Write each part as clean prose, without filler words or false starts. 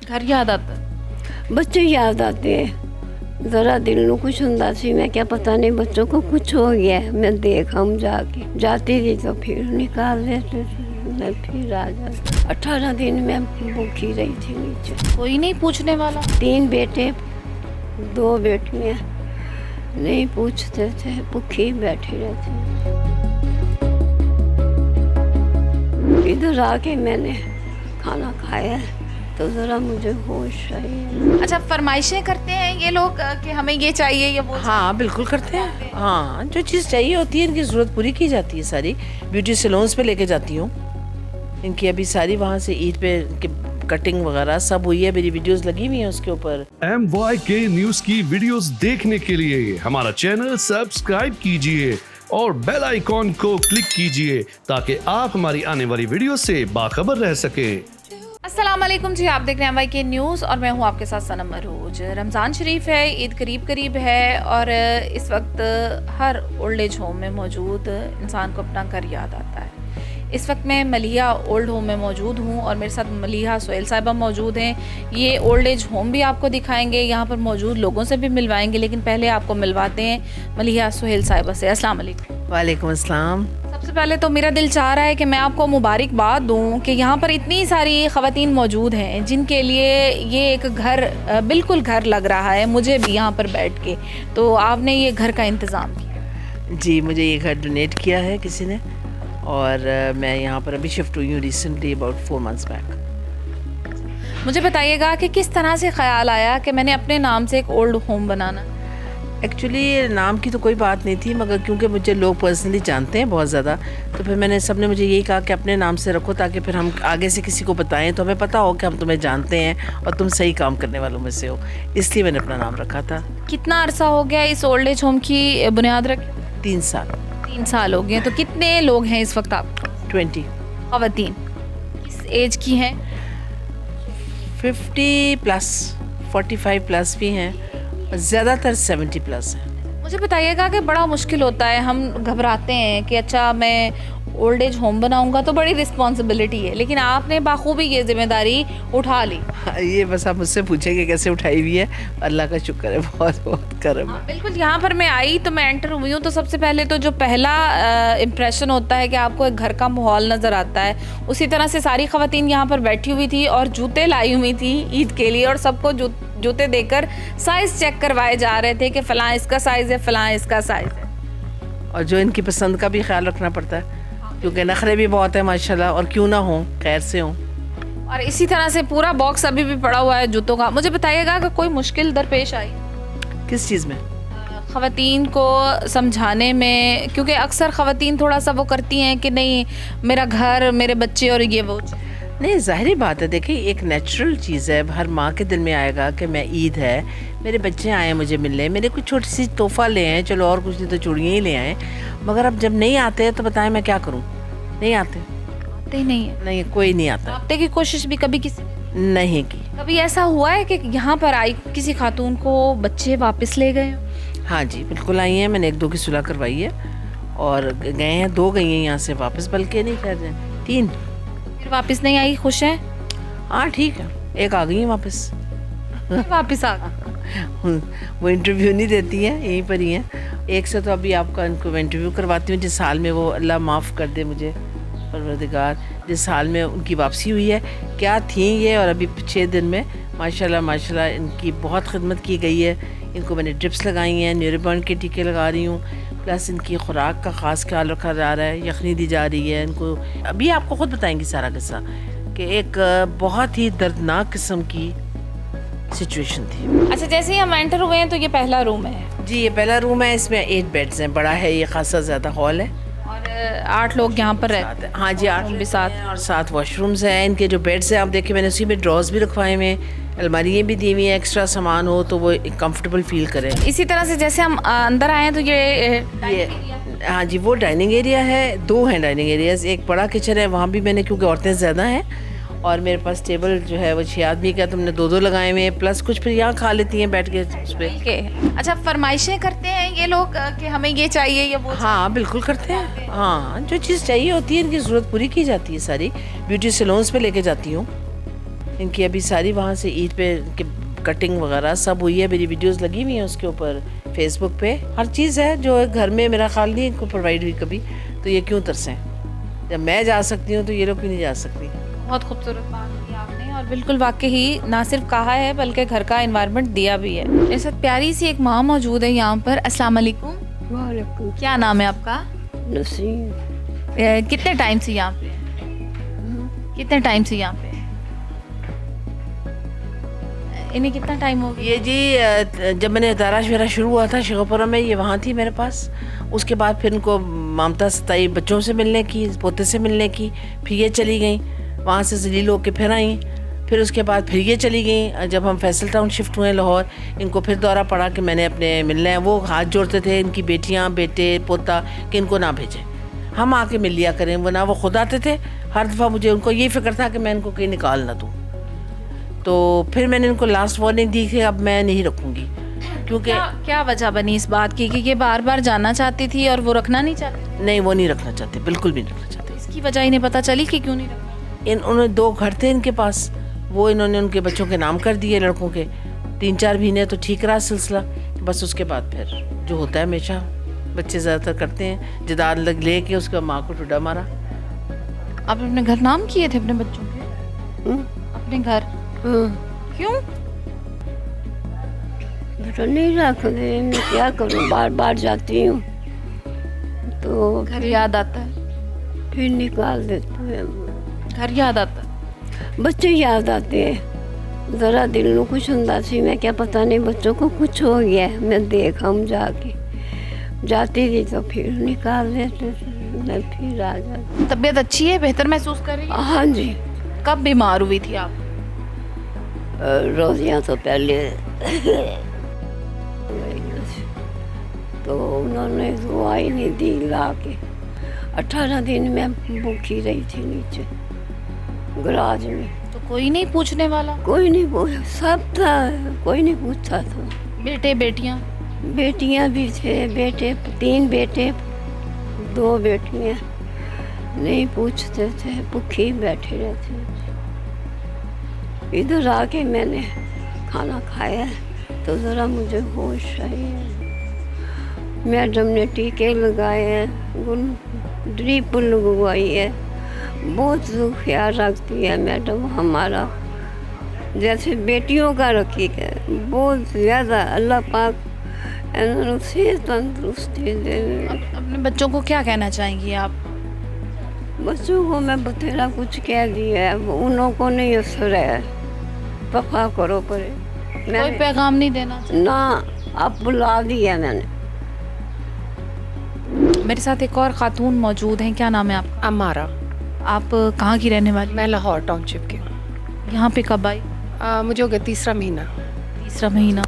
घर याद आता है? बच्चे याद आते हैं। ज़रा दिल में कुछ हुंदा सी, मैं क्या पता नहीं बच्चों को कुछ हो गया है। मैं देखा हम जाती थी तो फिर निकाल लेते थे, मैं फिर आ जाती। 18 दिन मैं भूखी रही थी नीचे। कोई नहीं पूछने वाला? 3 बेटे 2 बेटियाँ, नहीं पूछते थे, भूखी बैठी रहती। इधर आके मैंने खाना खाया तो ज़रा मुझे होश आई। अच्छा, फरमाइशें करते हैं ये लोग कि हमें ये चाहिए या वो? हाँ बिल्कुल करते हैं। हाँ, जो चीज़ चाहिए होती है इनकी ज़रूरत पूरी की जाती है। सारी ब्यूटी सैलून्स पे लेके जाती हूँ इनकी। अभी सारी वहाँ से ईद पे कटिंग वगैरह सब हुई है, मेरी वीडियोस लगी हुई हैं उसके ऊपर। MYK न्यूज़ की वीडियोस देखने के लिए हमारा चैनल सब्सक्राइब कीजिए और बेल आइकॉन को क्लिक कीजिए ताकि आप हमारी आने वाली वीडियो से बाखबर रह सकें। अस्सलाम वालेकुम जी, आप देख रहे हैं MYK न्यूज़ और मैं हूं आपके साथ सनम मरूज। रमज़ान शरीफ है, ईद करीब है और इस वक्त हर ओल्ड एज होम में मौजूद इंसान को अपना घर याद आता है। इस वक्त मैं मलिहा ओल्ड होम में मौजूद हूँ और मेरे साथ मलिहा सोहेल साहिबा मौजूद हैं। ये ओल्ड एज होम भी आपको दिखाएंगे, यहाँ पर मौजूद लोगों से भी मिलवाएंगे, लेकिन पहले आपको मिलवाते हैं मलिहा सोहेल साहिबा से। अस्सलाम वालेकुम। वालेकुम अस्सलाम। सबसे पहले तो मेरा दिल चाह रहा है कि मैं आपको मुबारकबाद दूं कि यहाँ पर इतनी सारी ख़वातीन मौजूद हैं जिनके लिए ये एक घर बिल्कुल घर लग रहा है, मुझे भी यहाँ पर बैठ के। तो आपने ये घर का इंतज़ाम किया? जी, मुझे ये घर डोनेट किया है किसी ने और मैं यहाँ पर अभी शिफ्ट हुई हूँ रिसेंटली, अबाउट 4 months बैक। मुझे बताइएगा कि किस तरह से ख्याल आया कि मैंने अपने नाम से एक ओल्ड होम बनाना? एक्चुअली नाम की तो कोई बात नहीं थी, मगर क्योंकि मुझे लोग पर्सनली जानते हैं बहुत ज़्यादा, तो फिर मैंने सबने मुझे यही कहा कि अपने नाम से रखो ताकि फिर हम आगे से किसी को बताएं तो हमें पता हो कि हम तुम्हें जानते हैं और तुम सही काम करने वालों में से हो, इसलिए मैंने अपना नाम रखा था। कितना अरसा हो गया इस ओल्ड एज होम की बुनियाद रखे? 3 साल। 3 साल हो गए। तो कितने लोग हैं इस वक्त आप? 20 ख़वातीन। किस एज की हैं? 50+, 45+ भी हैं, ज़्यादातर 70+ हैं। मुझे बताइएगा कि बड़ा मुश्किल होता है, हम घबराते हैं कि अच्छा मैं ओल्ड एज होम बनाऊंगा तो बड़ी रिस्पॉन्सिबिलिटी है, लेकिन आपने बाखूबी ये जिम्मेदारी उठा ली। ये बस आप मुझसे पूछेंगे कैसे उठाई हुई है, अल्लाह का शुक्र है, बहुत बहुत करम है। बिल्कुल। यहाँ पर मैं आई तो मैं एंटर हुई हूँ तो सबसे पहले तो जो पहला इम्प्रेशन होता है कि आपको एक घर का माहौल नज़र आता है। उसी तरह से सारी ख़वातीन यहाँ पर बैठी हुई थी और जूते लाई हुई थी ईद के लिए और सबको जूते देकर साइज़ चेक करवाए जा रहे थे कि फ़लाँ इसका साइज़ है, फ़लाँ इसका साइज़ है। और जो इनकी पसंद का भी ख्याल रखना पड़ता है क्योंकि नखरे भी बहुत है माशाल्लाह, और क्यों ना हो, खैर से हो। और इसी तरह से पूरा बॉक्स अभी भी पड़ा हुआ है जूतों का। मुझे बताइएगा कि कोई मुश्किल दरपेश आई किस चीज़ में? ख़वातीन को समझाने में, क्योंकि अक्सर ख़वातीन थोड़ा सा वो करती हैं कि नहीं मेरा घर, मेरे बच्चे और ये वो। नहीं, ज़ाहिरी बात है, देखिए एक नेचुरल चीज़ है, हर माँ के दिल में आएगा कि मैं ईद है, मेरे बच्चे आए मुझे मिलने, मेरे कुछ छोटी सी तोहफ़ा ले आए, चलो और कुछ नहीं तो चूड़ियाँ ही ले आए, मगर अब जब नहीं आते तो बताएं मैं क्या करूँ? नहीं आते ही नहीं है। नहीं, कोई नहीं आता। हफ्ते की कोशिश भी कभी किसी नहीं की। कभी ऐसा हुआ है कि यहाँ पर आई किसी खातून को बच्चे वापस ले गए? हाँ जी, बिल्कुल आई हैं, मैंने 1-2 की सुलह करवाई है और गए हैं, 2 गई हैं यहाँ से वापस, बल्कि नहीं कर रहे 3 फिर वापस नहीं आई, खुश है? हाँ ठीक है, एक आ गई है वापस। वापस आ गई। वो इंटरव्यू नहीं देती हैं, यहीं पर ही हैं। एक से तो अभी आपका इनको इंटरव्यू करवाती हूँ जिस हाल में वो, अल्लाह माफ़ कर दे मुझे परवरदिगार, जिस हाल में उनकी वापसी हुई है, क्या थी ये, और अभी 6 दिन में माशाल्लाह माशाल्लाह इनकी बहुत खिदमत की गई है। इनको मैंने ड्रिप्स लगाई हैं, न्यूरोबर्न के टीके लगा रही हूँ, प्लस इनकी खुराक का ख़ास ख्याल रखा जा रहा है, यखनी दी जा रही है इनको। अभी आपको ख़ुद बताएंगी सारा किस्सा कि एक बहुत ही दर्दनाक किस्म की सिचुएशन थी। अच्छा, जैसे ही हम एंटर हुए हैं तो ये पहला रूम है? जी, ये पहला रूम है, इसमें 8 बेड्स हैं, बड़ा है ये, खासा ज़्यादा हॉल है और 8 लोग यहाँ पर रहते हैं। हाँ जी, 8 भी साथ हैं और 7 वॉशरूम्स हैं। इनके जो बेड्स हैं आप देखिए, मैंने उसी में ड्रॉर्स भी रखवाए हुए हैं, अलमारियाँ भी दी हुई हैं, एक्स्ट्रा सामान हो तो वो कंफर्टेबल फील करें। इसी तरह से जैसे हम अंदर आए तो ये हाँ जी, वो डाइनिंग एरिया है, 2 हैं डाइनिंग एरियाज, एक बड़ा किचन है, वहाँ भी मैंने, क्योंकि औरतें ज़्यादा हैं और मेरे पास टेबल जो है वो 6 आदमी का, तुमने 2-2 लगाए हुए हैं, प्लस कुछ फिर यहाँ खा लेती हैं बैठ के उस पर। अच्छा, फरमाइशें करते हैं ये लोग कि हमें ये चाहिए या वो? हाँ बिल्कुल करते हैं। हाँ, जो चीज़ चाहिए होती है इनकी ज़रूरत पूरी की जाती है। सारी ब्यूटी सैलून्स पे लेके जाती हूँ इनकी अभी सारी वहाँ से ईद पे कटिंग वगैरह सब हुई है, मेरी वीडियोस लगी हुई हैं उसके ऊपर फेसबुक पे। हर चीज़ है जो घर में मेरा ख्याल नहीं इनको प्रोवाइड हुई कभी, तो ये क्यों तरसें? जब मैं जा सकती हूँ तो ये लोग क्यों नहीं जा सकती? बहुत खूबसूरत बात की आपने और बिल्कुल वाकई ही ना सिर्फ कहा है बल्कि घर का एनवायरनमेंट दिया भी है। मेरे साथ प्यारी सी एक माँ मौजूद है यहाँ पर। अस्सलाम वालेकुम। वालेकुम क्या नाम है आपका? नसीम। कितने टाइम से यहाँ पे हैं? कितने टाइम से यहाँ पे हैं? इन्हें कितना टाइम हो गया? ये जी जब मैंने दाराश मेरा शुरू हुआ था शेखोपुरा में, ये वहाँ थी मेरे पास। उसके बाद फिर इनको ममता सताई बच्चों से मिलने की, पोते से मिलने की, फिर ये चली गई, वहाँ से जलील होके फिर आई, फिर उसके बाद फिर ये चली गई। जब हम फैसल टाउन शिफ्ट हुए लाहौर, इनको फिर दौरा पड़ा कि मैंने अपने मिलने हैं। वो हाथ जोड़ते थे इनकी बेटियाँ बेटे पोता कि इनको ना भेजें, हम आके मिल लिया करें। वो ना वो खुद आते थे हर दफ़ा, मुझे उनको यही फिक्र था कि मैं इनको कहीं निकाल ना दूँ। तो फिर मैंने इनको लास्ट वार्निंग दी कि अब मैं नहीं रखूँगी, क्योंकि क्या वजह बनी इस बात की कि ये बार बार जाना चाहती थी और वो रखना नहीं चाहती? नहीं, वो नहीं रखना चाहते, बिल्कुल भी नहीं रखना चाहते। इसकी वजह इन्हें पता चली कि क्यों नहीं रखना? उन्होंने 2 घर थे इनके पास, वो इन्होंने उनके बच्चों के नाम कर दिए, लड़कों के। 3-4 महीने तो ठीक रहा सिलसिला, बस उसके बाद फिर जो होता है हमेशा बच्चे ज़्यादातर करते हैं, जदाद लग ले के उसके माँ को टुडा मारा। आपने अपने घर नाम किए थे अपने बच्चों के? अपने घर क्यों? बेटा नहीं रख दे, मैं क्या करूँ, बार बार जाती हूँ तो घर याद आता है? फिर निकाल देते हैं। घर याद आता है? बच्चे याद आते हैं, ज़रा दिल में कुछ ਹੁੰਦਾ ਸੀ। मैं क्या पता नहीं बच्चों को कुछ हो गया है। मैं देखा हम जाके जाती थी तो फिर निकाल देते थे, मैं फिर आ जाती। तबीयत अच्छी है, बेहतर महसूस कर रही है? हाँ जी। कब बीमार हुई थी आप? रोजियाँ तो पहले तो उन्होंने दवाई नहीं दी ला के। 18 दिन में भूखी रही थी नीचे गराज में। तो कोई नहीं पूछने वाला? कोई नहीं पूछ, सब था, कोई नहीं पूछता था। बेटे बेटियां? बेटियां भी थे, बेटे 3 बेटे 2 बेटियां, नहीं पूछते थे, भूखी बैठे रहते थे। इधर आके मैंने खाना खाया तो ज़रा मुझे होश आई है। मैडम ने टीके लगाए हैं, ड्रिप लगवाई है, बहुत ख्याल रखती है मैडम हमारा, जैसे बेटियों का रखी है, बहुत ज़्यादा। अल्लाह पाक इन्होंने सेहत तंदुरुस्ती दे। अपने बच्चों को क्या कहना चाहेंगी आप? बच्चों को मैं बतेरा कुछ कह दिया है, उन को नहीं असर है, वफा करो परे। कोई पैगाम नहीं देना? ना, अब बुला दिया मैंने। मेरे साथ एक और खातून मौजूद हैं, क्या नाम है आपका? अमारा। आप कहाँ की रहने वाली? मैं लाहौर टाउनशिप की। यहाँ पे कब आई? मुझे हो गया 3रा महीना। 3रा महीना?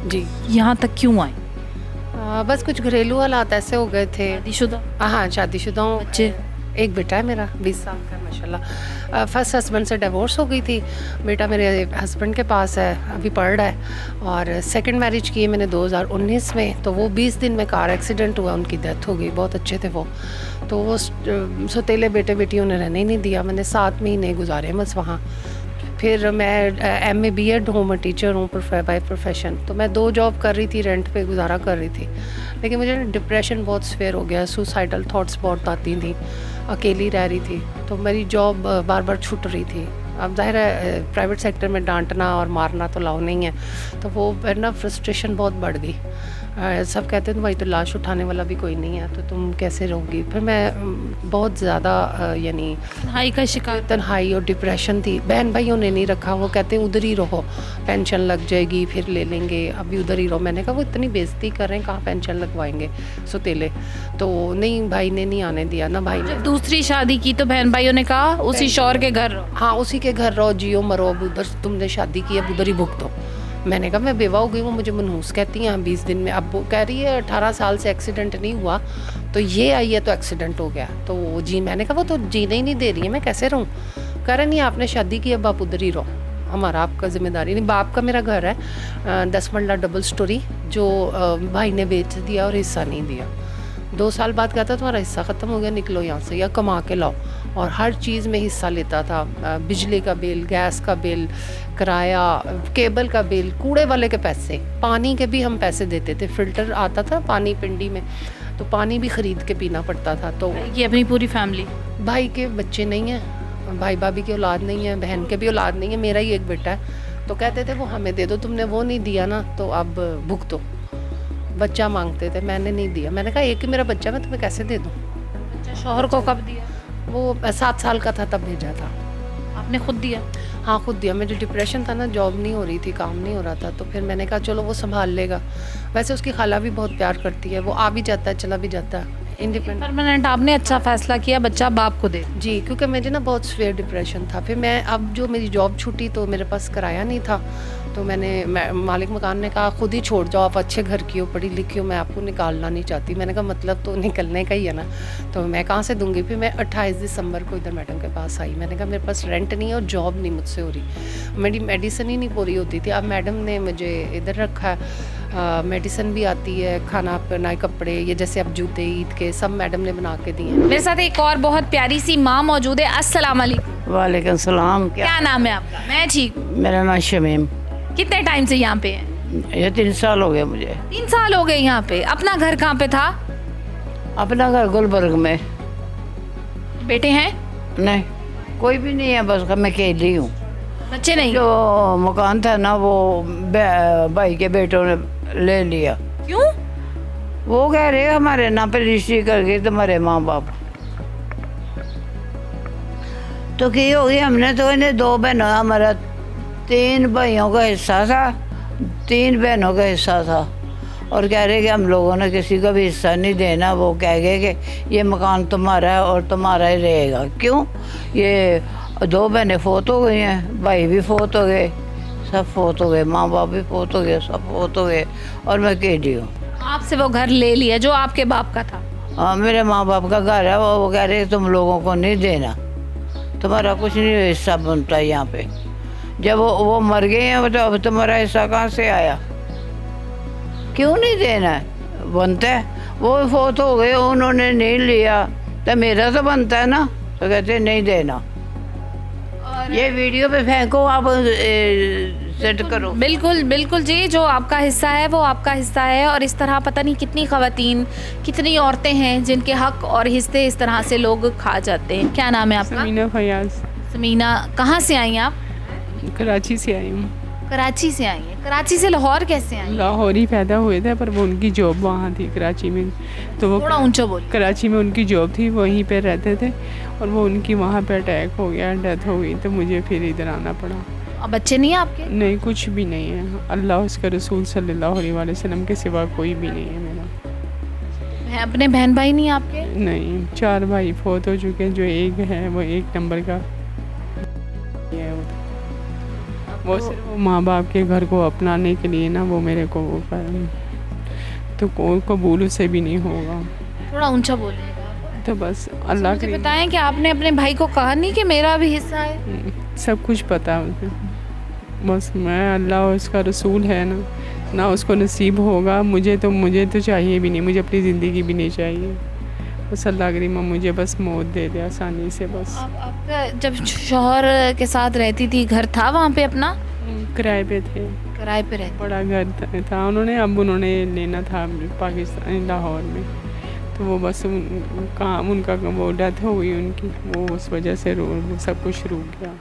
जी। यहाँ तक क्यों आई? बस कुछ घरेलू हालात ऐसे हो गए थे। शादीशुदा? हाँ, शादीशुदा हूँ। बच्चे? एक बेटा है मेरा, 20 साल का है माशाल्लाह। फर्स्ट हस्बैंड से डिवोर्स हो गई थी, बेटा मेरे हस्बैंड के पास है, अभी पढ़ रहा है। और सेकंड मैरिज की है मैंने 2019 में, तो वो 20 दिन में कार एक्सीडेंट हुआ, उनकी डेथ हो गई। बहुत अच्छे थे वो, तो वो सौतेले बेटे बेटियों ने रहने ही नहीं दिया। मैंने 7 महीने गुजारे बस वहाँ। फिर मैं MA B.Ed हूँ, मैं टीचर हूँ बाय प्रोफेशन। तो मैं 2 जॉब कर रही थी, रेंट पे गुजारा कर रही थी, लेकिन मुझे डिप्रेशन बहुत स्वेयर हो गया, सुसाइडल थॉट्स बहुत आती थी, अकेली रह रही थी, तो मेरी जॉब बार बार छूट रही थी। अब जाहिर है प्राइवेट सेक्टर में डांटना और मारना तो लाओ नहीं है, तो वो ना फ्रस्ट्रेशन बहुत बढ़ गई। सब कहते हैं भाई तो लाश उठाने वाला भी कोई नहीं है, तो तुम कैसे रहोगी। फिर मैं बहुत ज़्यादा यानी तन्हाई का शिकार? तन्हाई और डिप्रेशन थी। बहन भाइयों ने नहीं रखा, वो कहते हैं उधर ही रहो, पेंशन लग जाएगी फिर ले लेंगे, अभी उधर ही रहो। मैंने कहा वो इतनी बेइज्जती कर रहे हैं, कहाँ पेंशन लगवाएंगे सौतेले। तो नहीं, भाई ने नहीं आने दिया ना, भाई ने। जब दूसरी शादी की तो बहन भाइयों ने कहा उसी शौहर के घर रहो? हाँ, उसी के घर रहो, जियो मरो, अब उधर तुमने शादी की, अब उधर ही भुगतो। मैंने कहा मैं बेवा हो गई, वो मुझे मनहूस कहती हैं 20 दिन में। अब वो कह रही है 18 साल से एक्सीडेंट नहीं हुआ, तो ये आई है तो एक्सीडेंट हो गया। तो जी मैंने कहा वो तो जीने ही नहीं दे रही है, मैं कैसे रहूँ। कह रहे नहीं आपने शादी की, अब आप उधर ही रहो, हमारा आपका जिम्मेदारी नहीं। बाप का मेरा घर है 10 मरला डबल स्टोरी, जो भाई ने बेच दिया और हिस्सा नहीं दिया। 2 साल बाद कहता तुम्हारा हिस्सा ख़त्म हो गया, निकलो यहाँ से या कमा के लाओ। और हर चीज़ में हिस्सा लेता था। बिजली का बिल, गैस का बिल, किराया, केबल का बिल, कूड़े वाले के पैसे, पानी के भी हम पैसे देते थे। फ़िल्टर आता था पानी पिंडी में, तो पानी भी ख़रीद के पीना पड़ता था। तो ये अपनी पूरी फैमिली। भाई के बच्चे नहीं हैं, भाई भाभी की औलाद नहीं है, बहन के भी औलाद नहीं है, मेरा ही एक बेटा है। तो कहते थे वो हमें दे दो, तुमने वो नहीं दिया ना तो अब भुगतो। बच्चा मांगते थे, मैंने नहीं दिया। मैंने कहा एक ही मेरा बच्चा, मैं तुम्हें कैसे दे दूँ। अच्छा, शौहर को कब दिया? वो 7 साल का था तब भेजा था। आपने खुद दिया? हाँ खुद दिया। मुझे डिप्रेशन था ना, जॉब नहीं हो रही थी, काम नहीं हो रहा था, तो फिर मैंने कहा चलो वो संभाल लेगा। वैसे उसकी खाला भी बहुत प्यार करती है, वो आ भी जाता है चला भी जाता है, इंडिपेंडेंट। परमानेंट आपने अच्छा फैसला किया, बच्चा बाप को दे। जी, क्योंकि मुझे ना बहुत सीवियर डिप्रेशन था। फिर मैं अब जो मेरी जॉब छूटी तो मेरे पास किराया नहीं था, तो मालिक मकान ने कहा खुद ही छोड़ जाओ, आप अच्छे घर की हो, पढ़ी लिखी हो, मैं आपको निकालना नहीं चाहती। मैंने कहा मतलब तो निकलने का ही है ना, तो मैं कहाँ से दूंगी। फिर मैं 28 दिसंबर को इधर मैडम के पास आई। मैंने कहा मेरे पास रेंट नहीं है और जॉब नहीं मुझसे हो रही, मेरी मेडिसिन ही नहीं पूरी होती थी। अब मैडम ने मुझे इधर रखा है, मेडिसिन भी आती है, खाना पीना, कपड़े, ये जैसे अब जूते ईद के सब मैडम ने बना के दिए। मेरे साथ एक और बहुत प्यारी सी माँ मौजूद है। अस्सलाम वालेकुम। वालेकुम सलाम। क्या नाम है आपका? मैं ठीक हूँ। मेरा नाम शमीम। कितने टाइम से यहाँ पे हैं? ये 3 साल हो गए मुझे। 3 साल हो गए यहाँ पे। अपना घर कहाँ पे था? अपना घर गुलबर्ग में। बेटे हैं? नहीं, कोई भी नहीं है, बस मैं अकेली हूँ। बच्चे नहीं? जो मकान था ना वो भाई के बेटों ने ले लिया। क्यों? वो कह रहे हमारे नाम पे रजिस्ट्री कर गए तुम्हारे माँ बाप। तो की होगी, हमने तो इन्हें 2 बहनों, हमारा 3 भाइयों का हिस्सा था, 3 बहनों का हिस्सा था, और कह रहे कि हम लोगों ने किसी का भी हिस्सा नहीं देना। वो कह गए कि ये मकान तुम्हारा है और तुम्हारा ही रहेगा। क्यों? ये 2 बहनें फोत हो गई हैं, भाई भी फोत हो गए, सब फोत हो गए, माँ बाप भी फोत हो गए, सब फोत हो गए, और मैं अकेली हूँ। आपसे वो घर ले लिया जो आपके बाप का था? हाँ, मेरे माँ बाप का घर है, वो कह रहे तुम लोगों को नहीं देना, तुम्हारा कुछ नहीं हिस्सा बनता है यहाँ पे। जब वो मर गए हैं तो अब तुम्हारा हिस्सा कहाँ से आया? क्यों नहीं देना है? बनता है, वो फोत हो गए, उन्होंने नहीं लिया तो मेरा तो बनता है ना। तो कहते नहीं देना। ये वीडियो पे फेंको, आप सेट करो। बिल्कुल बिल्कुल जी, जो आपका हिस्सा है वो आपका हिस्सा है। और इस तरह पता नहीं कितनी ख़वातीन, कितनी औरतें हैं जिनके हक और हिस्से इस तरह से लोग खा जाते हैं। क्या नाम है आपका? समीना फयाज। समीना, कहाँ से आई हैं आप? कराची से आई हूँ। कराची से आई हैं? कराची से लाहौर कैसे आई? लाहौर ही पैदा हुए थे, पर वो उनकी जॉब वहाँ थी कराची में, तो वो थोड़ा ऊंचा बोल। कराची में उनकी जॉब थी, वहीं पे रहते थे, और वो उनकी वहाँ पे अटैक हो गया, डेथ हो गई, तो मुझे फिर इधर आना पड़ा। और बच्चे नहीं हैं आपके? नहीं, कुछ भी नहीं है। अल्लाह उसका रसूल सल्लल्लाहु अलैहि वसल्लम के सिवा कोई भी नहीं है मेरा। अपने बहन भाई नहीं आपके? नहीं, 4 भाई फोत हो चुके हैं, जो एक है वो 1 नंबर का है। वो सिर्फ माँ बाप के घर को अपनाने के लिए ना, वो मेरे को वो तो कोई कबूल उसे भी नहीं होगा। थोड़ा ऊंचा बोलिएगा। तो बस अल्लाह मुझे के बताएं कि आपने अपने भाई को कहा नहीं कि मेरा भी हिस्सा है? सब कुछ पता है मुझे, बस मैं अल्लाह उसका रसूल है ना उसको नसीब होगा। मुझे तो चाहिए भी नहीं, मुझे अपनी ज़िंदगी भी नहीं चाहिए। बस अल्लाह करीम मुझे बस मौत दे दे आसानी से बस। आपका जब शौहर के साथ रहती थी, घर था वहाँ पे अपना? किराए पे थे। किराए पे रहते? बड़ा घर था उन्होंने लेना था पाकिस्तान लाहौर में, तो वो बस उनका वो डेथ हो गई उनकी, वो उस वजह से सब कुछ रुक गया।